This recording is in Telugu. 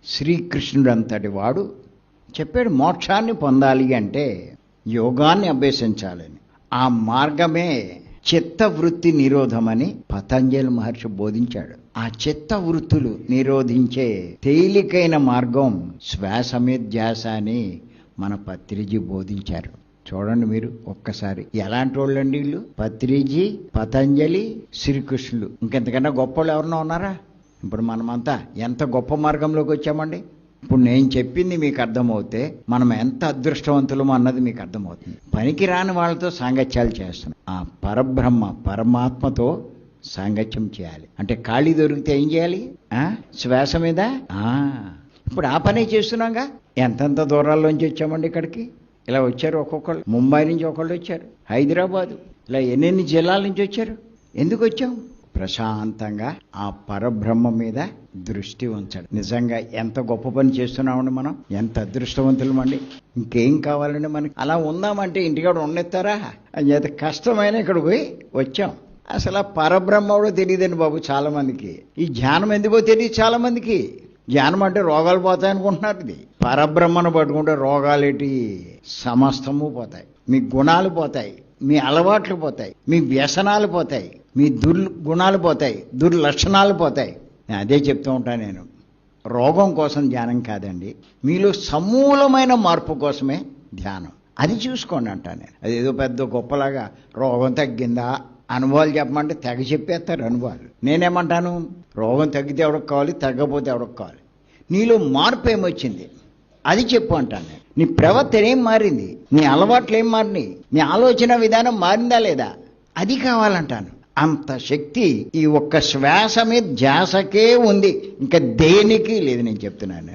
శ్రీకృష్ణుడు అంతటి వాడు చెప్పాడు, మోక్షాన్ని పొందాలి అంటే యోగాన్ని అభ్యసించాలని. ఆ మార్గమే చిత్తవృత్తి నిరోధమని పతంజలి మహర్షి బోధించాడు. ఆ చిత్తవృత్తులు నిరోధించే తేలికైన మార్గం శ్వాసమేధ్యాస అని మన పత్రిజీ బోధించారు. చూడండి మీరు ఒక్కసారి, ఎలాంటి వాళ్ళండి వీళ్ళు? పత్రిజీ, పతంజలి, శ్రీకృష్ణుడు. ఇంకెంతకన్నా గొప్ప వాళ్ళు ఎవరన్నా ఉన్నారా? ఇప్పుడు మనమంతా ఎంత గొప్ప మార్గంలోకి వచ్చామండి. ఇప్పుడు నేను చెప్పింది మీకు అర్థమవుతే మనం ఎంత అదృష్టవంతులమో అన్నది మీకు అర్థమవుతుంది. పనికి రాని వాళ్ళతో సాంగత్యాలు చేస్తున్నాం. ఆ పరబ్రహ్మ పరమాత్మతో సాంగత్యం చేయాలి అంటే ఖాళీ దొరికితే ఏం చేయాలి? శ్వాస మీద. ఇప్పుడు ఆ పనే చేస్తున్నాగా. ఎంతెంత దూరాల్లోంచి వచ్చామండి ఇక్కడికి. ఇలా వచ్చారు ఒక్కొక్కళ్ళు. ముంబై నుంచి ఒకళ్ళు వచ్చారు, హైదరాబాదు, ఇలా ఎన్నెన్ని జిల్లాల నుంచి వచ్చారు. ఎందుకు వచ్చాం? ప్రశాంతంగా ఆ పరబ్రహ్మ మీద దృష్టి ఉంచడం. నిజంగా ఎంత గొప్ప పని చేస్తున్నామండి మనం, ఎంత అదృష్టవంతులమండి. ఇంకేం కావాలండి మనకి? అలా ఉందామంటే ఇంటికాడ ఉండెత్తారా? అని చేత కష్టమైన ఇక్కడ పోయి వచ్చాం. అసలు ఆ పరబ్రహ్మడు తెలియదండి బాబు చాలా మందికి. ఈ ధ్యానం ఎందుకో తెలియదు చాలా మందికి. ధ్యానం అంటే రోగాలు పోతాయి అనుకుంటున్నారు. ఇది పరబ్రహ్మను పట్టుకుంటే రోగాలేటి సమస్తము పోతాయి. మీ గుణాలు పోతాయి, మీ అలవాట్లు పోతాయి, మీ వ్యసనాలు పోతాయి, మీ దుర్గుణాలు పోతాయి, దుర్లక్షణాలు పోతాయి. నేను అదే చెప్తూ ఉంటాను. నేను రోగం కోసం ధ్యానం కాదండి, మీలో సమూలమైన మార్పు కోసమే ధ్యానం. అది చూసుకోండి అంటాను నేను. అదేదో పెద్ద గొప్పలాగా రోగం తగ్గిందా అనుభవాలు చెప్పమంటే తెగ చెప్పేస్తారు అనుభవాలు. నేనేమంటాను, రోగం తగ్గితే ఎవరికి కావాలి, తగ్గకపోతే ఎవరికి కావాలి. నీలో మార్పు ఏమొచ్చింది అది చెప్పు అంటాను నేను. నీ ప్రవర్తన ఏం మారింది, నీ అలవాట్లు ఏం మారినాయి, నీ ఆలోచన విధానం మారిందా లేదా, అది కావాలంటాను. అంత శక్తి ఈ ఒక్క శ్వాస మీద ధ్యాసకే ఉంది, ఇంకా దేనికి లేదు. నేను చెప్తున్నాను.